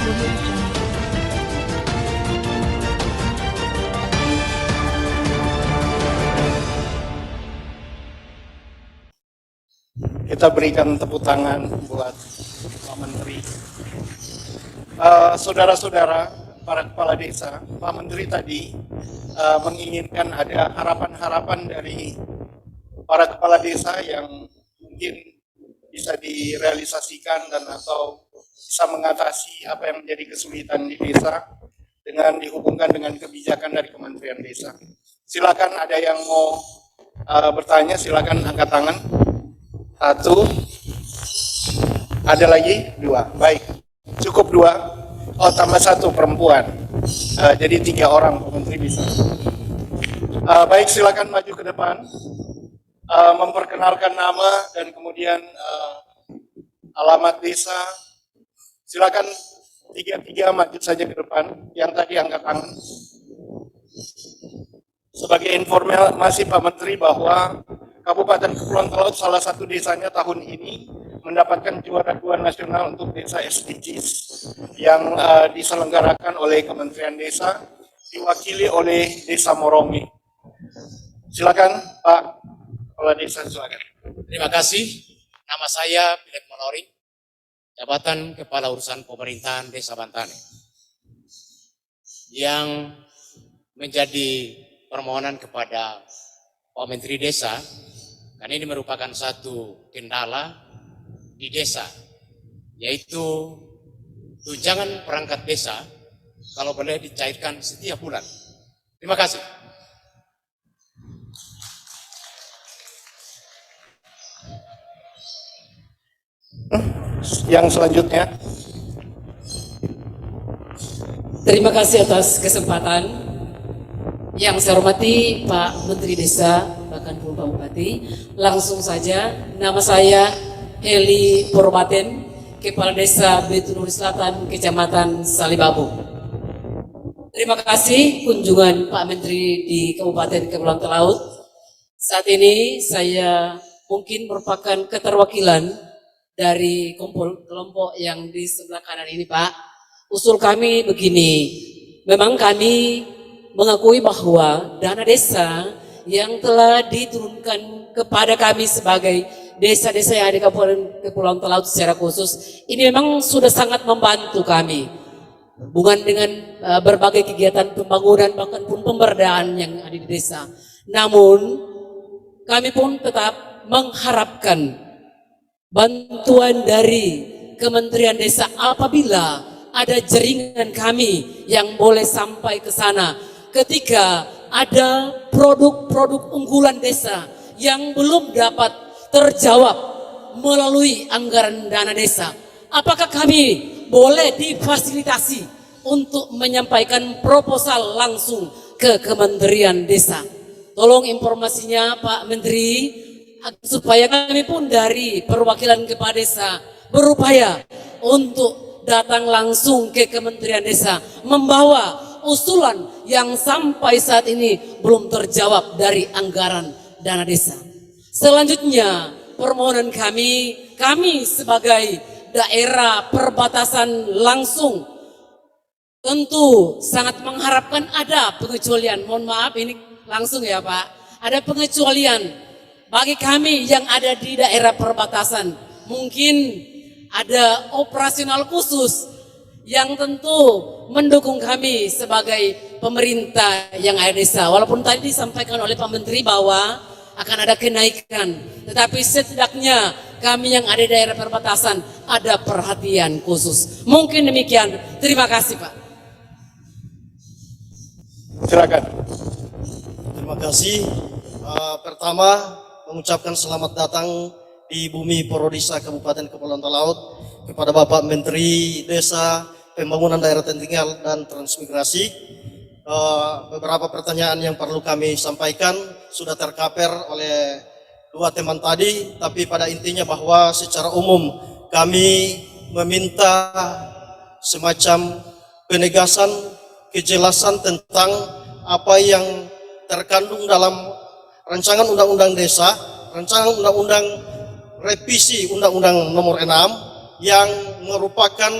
Kita berikan tepuk tangan buat Pak Menteri. Saudara-saudara, para kepala desa, Pak Menteri tadi menginginkan ada harapan-harapan dari para kepala desa yang mungkin bisa direalisasikan dan atau bisa mengatasi apa yang menjadi kesulitan di desa dengan dihubungkan dengan kebijakan dari Kementerian Desa. Silakan ada yang mau bertanya, silakan angkat tangan. Satu, ada lagi dua, baik, cukup dua. Oh, tambah satu perempuan, jadi 3 orang Pak Menteri bisa. Baik, silakan maju ke depan, memperkenalkan nama dan kemudian alamat desa. Silakan tiga maju saja ke depan. Yang tadi angkat tangan. Sebagai informasi Pak Menteri bahwa Kabupaten Kepulauan Talaut salah satu desanya tahun ini mendapatkan juara 2 nasional untuk desa SDGs yang diselenggarakan oleh Kementerian Desa, diwakili oleh Desa Morongi. Silakan Pak Kepala Desa, silakan. Terima kasih. Nama saya Philip Monoring, Jabatan Kepala Urusan Pemerintahan Desa Bantane. Yang menjadi permohonan kepada Pak Menteri Desa, karena ini merupakan satu kendala di desa, yaitu tunjangan perangkat desa kalau boleh dicairkan setiap bulan. Terima kasih. Yang selanjutnya. Terima kasih atas kesempatan. Yang saya hormati Pak Menteri Desa, bahkan Pak Bupati. Langsung saja, nama saya Heli Purmaten, Kepala Desa Betunuri Selatan, Kecamatan Salibabu. Terima kasih kunjungan Pak Menteri di Kabupaten Kepulauan Talaut. Saat ini saya mungkin merupakan keterwakilan dari kelompok yang di sebelah kanan ini, Pak. Usul kami begini, memang kami mengakui bahwa dana desa yang telah diturunkan kepada kami sebagai desa-desa yang ada di Kabupaten Kepulauan Talaut secara khusus, ini memang sudah sangat membantu kami hubungan dengan berbagai kegiatan pembangunan bahkan pun pemberdayaan yang ada di desa. Namun kami pun tetap mengharapkan bantuan dari Kementerian Desa apabila ada jaringan kami yang boleh sampai ke sana ketika ada produk-produk unggulan desa yang belum dapat terjawab melalui anggaran dana desa. Apakah kami boleh difasilitasi untuk menyampaikan proposal langsung ke Kementerian Desa? Tolong informasinya Pak Menteri, supaya kami pun dari perwakilan kepala desa berupaya untuk datang langsung ke Kementerian Desa membawa usulan yang sampai saat ini belum terjawab dari anggaran dana desa. Selanjutnya permohonan kami sebagai daerah perbatasan langsung tentu sangat mengharapkan ada pengecualian. Mohon maaf ini langsung ya Pak, ada pengecualian bagi kami yang ada di daerah perbatasan. Mungkin ada operasional khusus yang tentu mendukung kami sebagai pemerintah yang ada desa. Walaupun tadi disampaikan oleh Pak Menteri bahwa akan ada kenaikan, tetapi setidaknya kami yang ada di daerah perbatasan ada perhatian khusus. Mungkin demikian. Terima kasih Pak. Silakan. Terima kasih. Pertama mengucapkan selamat datang di bumi Porodisa Kabupaten Kepulauan Talaut kepada Bapak Menteri Desa, Pembangunan Daerah Tertinggal dan Transmigrasi. Beberapa pertanyaan yang perlu kami sampaikan sudah tercover oleh dua teman tadi, tapi pada intinya bahwa secara umum kami meminta semacam penegasan, kejelasan tentang apa yang terkandung dalam rancangan undang-undang desa, rancangan undang-undang revisi Undang-Undang Nomor 6 yang merupakan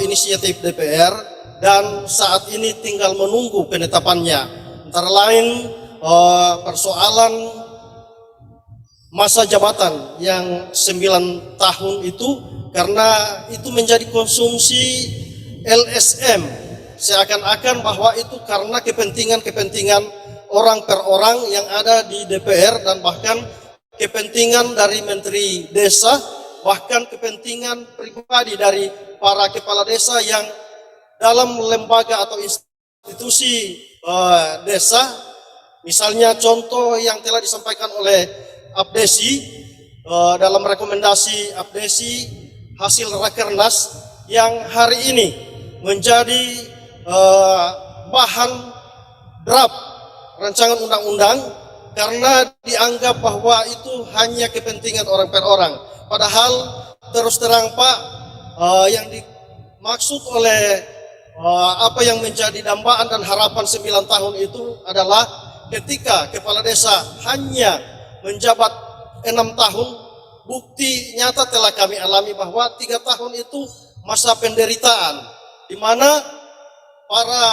inisiatif DPR dan saat ini tinggal menunggu penetapannya. Antara lain persoalan masa jabatan yang 9 tahun itu, karena itu menjadi konsumsi LSM, seakan-akan bahwa itu karena kepentingan-kepentingan orang per orang yang ada di DPR dan bahkan kepentingan dari Menteri Desa, bahkan kepentingan pribadi dari para kepala desa yang dalam lembaga atau institusi desa. Misalnya contoh yang telah disampaikan oleh Abdesi dalam rekomendasi Abdesi hasil Rakernas yang hari ini menjadi bahan draft rancangan undang-undang karena dianggap bahwa itu hanya kepentingan orang per orang. Padahal terus terang Pak, yang dimaksud oleh apa yang menjadi dambaan dan harapan 9 tahun itu adalah ketika kepala desa hanya menjabat 6 tahun, bukti nyata telah kami alami bahwa 3 tahun itu masa penderitaan, di mana para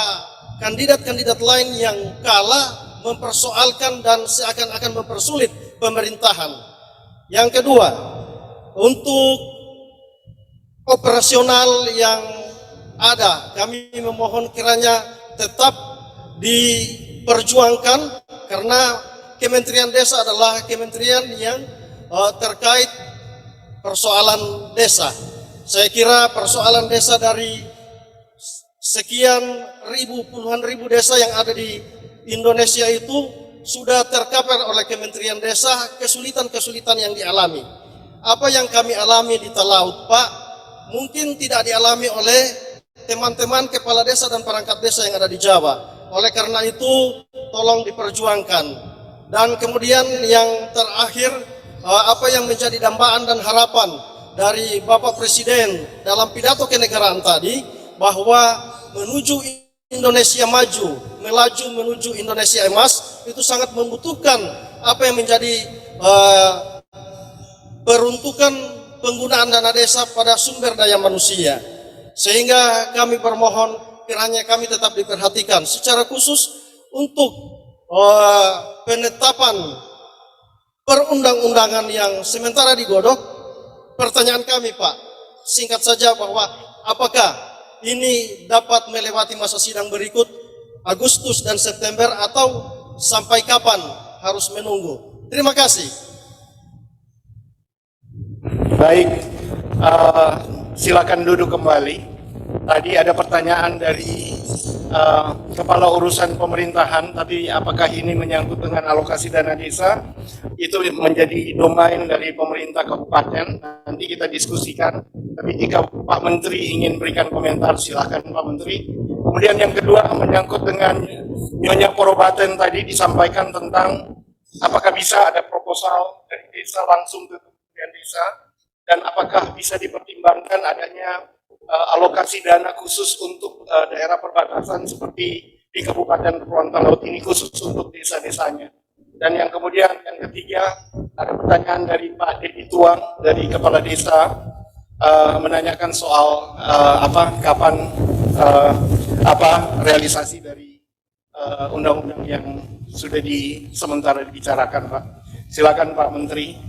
kandidat-kandidat lain yang kalah mempersoalkan dan seakan-akan mempersulit pemerintahan. Yang kedua, untuk operasional yang ada, kami memohon kiranya tetap diperjuangkan karena Kementerian Desa adalah kementerian yang terkait persoalan desa. Saya kira persoalan desa dari sekian ribu, puluhan ribu desa yang ada di Indonesia itu sudah tercover oleh Kementerian Desa, kesulitan-kesulitan yang dialami. Apa yang kami alami di Talaut, Pak, mungkin tidak dialami oleh teman-teman kepala desa dan perangkat desa yang ada di Jawa. Oleh karena itu, tolong diperjuangkan. Dan kemudian yang terakhir, apa yang menjadi dambaan dan harapan dari Bapak Presiden dalam pidato kenegaraan tadi, bahwa menuju Indonesia maju, melaju menuju Indonesia emas, itu sangat membutuhkan apa yang menjadi peruntukan penggunaan dana desa pada sumber daya manusia. Sehingga kami bermohon kiranya kami tetap diperhatikan secara khusus untuk penetapan perundang-undangan yang sementara digodok. Pertanyaan kami Pak, singkat saja, bahwa apakah ini dapat melewati masa sidang berikut Agustus dan September atau sampai kapan harus menunggu? Terima kasih. Baik, silakan duduk kembali. Tadi ada pertanyaan dari Kepala Urusan Pemerintahan, tapi apakah ini menyangkut dengan alokasi dana desa? Itu menjadi domain dari pemerintah kabupaten, nanti kita diskusikan. Tapi jika Pak Menteri ingin berikan komentar, silakan Pak Menteri. Kemudian yang kedua menyangkut dengan Nyonya Porobaten tadi disampaikan tentang apakah bisa ada proposal dari desa langsung ke Kementerian Desa, dan apakah bisa dipertimbangkan adanya alokasi dana khusus untuk daerah perbatasan seperti di Kabupaten Kepulauan Talaut ini, khusus untuk desa-desanya. Dan yang kemudian yang ketiga ada pertanyaan dari Pak Dedi Tuang dari Kepala Desa menanyakan soal kapan realisasi dari undang-undang yang sudah sementara dibicarakan, Pak. Silakan Pak Menteri.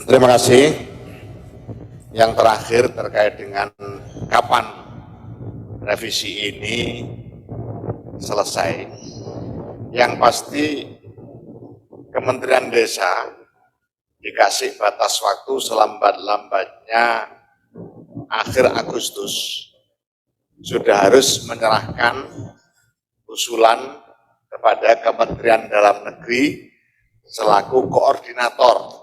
Terima kasih. Yang terakhir terkait dengan kapan revisi ini selesai. Yang pasti Kementerian Desa dikasih batas waktu selambat-lambatnya akhir Agustus sudah harus menyerahkan usulan kepada Kementerian Dalam Negeri selaku koordinator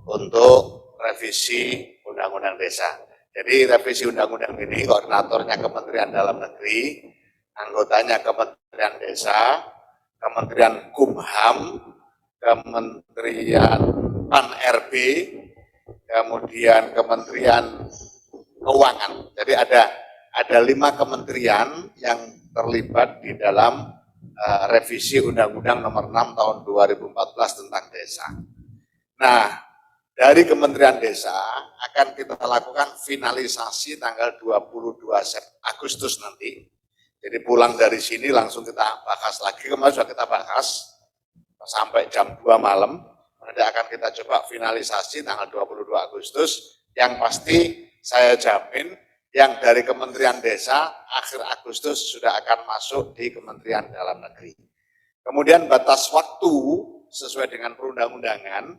untuk revisi Undang-Undang Desa. Jadi revisi undang-undang ini koordinatornya Kementerian Dalam Negeri, anggotanya Kementerian Desa, Kementerian Kumham, Kementerian Pan-RB, kemudian Kementerian Keuangan. Jadi ada 5 kementerian yang terlibat di dalam revisi Undang-Undang Nomor 6 Tahun 2014 tentang Desa. Nah, dari Kementerian Desa akan kita lakukan finalisasi tanggal 22 Agustus nanti. Jadi pulang dari sini langsung kita bahas lagi, kemarin sudah kita bahas sampai jam 2 malam. Nanti akan kita coba finalisasi tanggal 22 Agustus. Yang pasti saya jamin yang dari Kementerian Desa akhir Agustus sudah akan masuk di Kementerian Dalam Negeri. Kemudian batas waktu sesuai dengan perundang-undangan,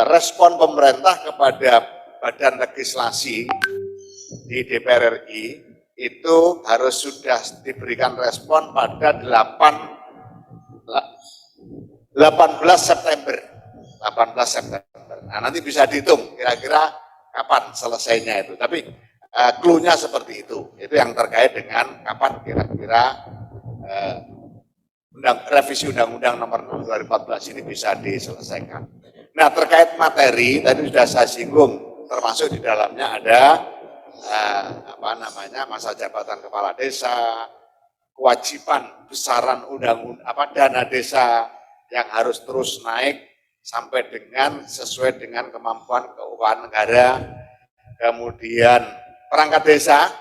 respon pemerintah kepada badan legislasi di DPR RI itu harus sudah diberikan respon pada 18 September. 18 September. Nah, nanti bisa dihitung kira-kira kapan selesainya itu. Tapi clue-nya seperti itu. Itu yang terkait dengan kapan kira-kira revisi Undang-Undang Nomor 6 2014 ini bisa diselesaikan. Nah, terkait materi tadi sudah saya singgung, termasuk di dalamnya ada masa jabatan kepala desa, kewajiban besaran dana desa yang harus terus naik sampai dengan sesuai dengan kemampuan keuangan negara. Kemudian perangkat desa,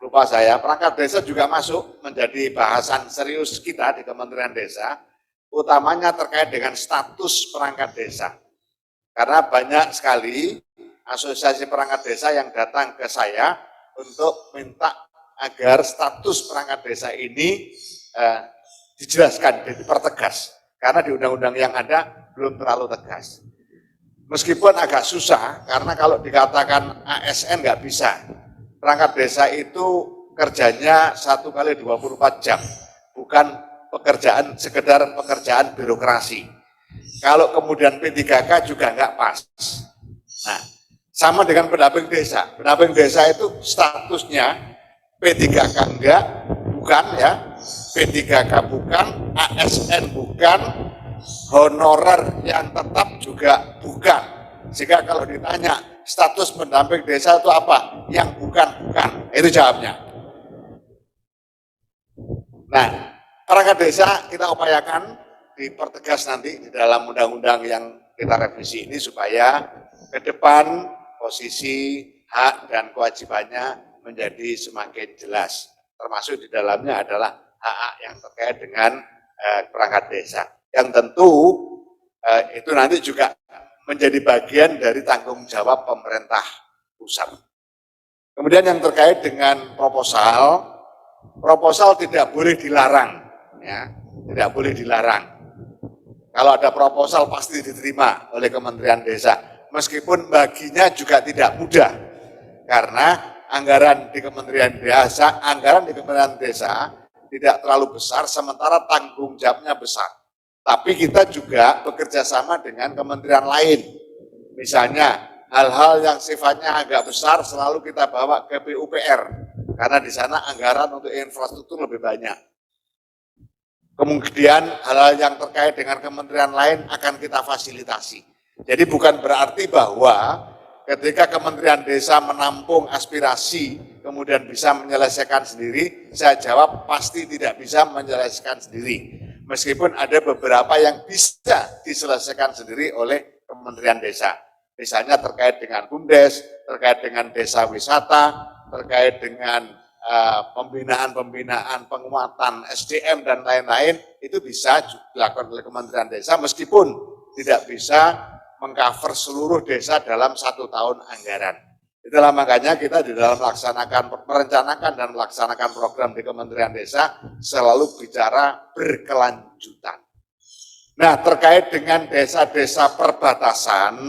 lupa saya, perangkat desa juga masuk menjadi bahasan serius kita di Kementerian Desa, utamanya terkait dengan status perangkat desa. Karena banyak sekali asosiasi perangkat desa yang datang ke saya untuk minta agar status perangkat desa ini dijelaskan, dipertegas. Karena di undang-undang yang ada belum terlalu tegas. Meskipun agak susah, karena kalau dikatakan ASN nggak bisa. Perangkat desa itu kerjanya 1 kali 24 jam, bukan sekedar pekerjaan birokrasi. Kalau kemudian P3K juga nggak pas. Nah, sama dengan pendamping desa. Pendamping desa itu statusnya P3K enggak, bukan ya, P3K bukan, ASN bukan, honorer yang tetap juga bukan. Sehingga kalau ditanya status pendamping desa itu apa? Yang bukan, itu jawabnya. Nah, perangkat desa kita upayakan dipertegas nanti di dalam undang-undang yang kita revisi ini supaya ke depan posisi hak dan kewajibannya menjadi semakin jelas. Termasuk di dalamnya adalah hak yang terkait dengan perangkat desa. Yang tentu itu nanti juga menjadi bagian dari tanggung jawab pemerintah pusat. Kemudian yang terkait dengan proposal tidak boleh dilarang, ya, tidak boleh dilarang. Kalau ada proposal pasti diterima oleh Kementerian Desa, meskipun baginya juga tidak mudah, karena anggaran di Kementerian Desa tidak terlalu besar, sementara tanggung jawabnya besar. Tapi kita juga bekerja sama dengan kementerian lain. Misalnya hal-hal yang sifatnya agak besar selalu kita bawa ke PUPR, karena di sana anggaran untuk infrastruktur lebih banyak. Kemudian hal-hal yang terkait dengan kementerian lain akan kita fasilitasi. Jadi bukan berarti bahwa ketika Kementerian Desa menampung aspirasi, kemudian bisa menyelesaikan sendiri, saya jawab pasti tidak bisa menyelesaikan sendiri. Meskipun ada beberapa yang bisa diselesaikan sendiri oleh Kementerian Desa. Misalnya terkait dengan BUMDes, terkait dengan desa wisata, terkait dengan pembinaan, penguatan SDM dan lain-lain, itu bisa dilakukan oleh Kementerian Desa meskipun tidak bisa mengcover seluruh desa dalam 1 tahun anggaran. Itulah makanya kita di dalam merencanakan dan melaksanakan program di Kementerian Desa selalu bicara berkelanjutan. Nah, terkait dengan desa-desa perbatasan,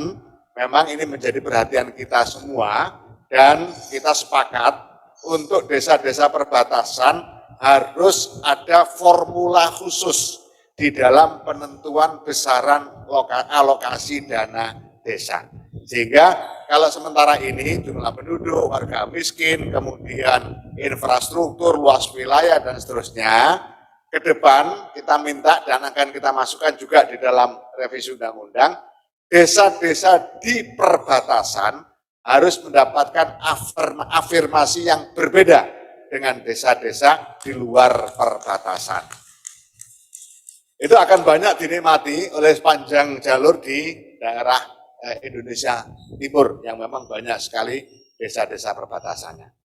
memang ini menjadi perhatian kita semua dan kita sepakat untuk desa-desa perbatasan harus ada formula khusus di dalam penentuan besaran alokasi dana desa. Sehingga kalau sementara ini jumlah penduduk, warga miskin, kemudian infrastruktur, luas wilayah dan seterusnya, ke depan kita minta dan akan kita masukkan juga di dalam revisi undang-undang, desa-desa di perbatasan harus mendapatkan afirmasi yang berbeda dengan desa-desa di luar perbatasan. Itu akan banyak dinikmati oleh sepanjang jalur di daerah Indonesia Timur yang memang banyak sekali desa-desa perbatasannya.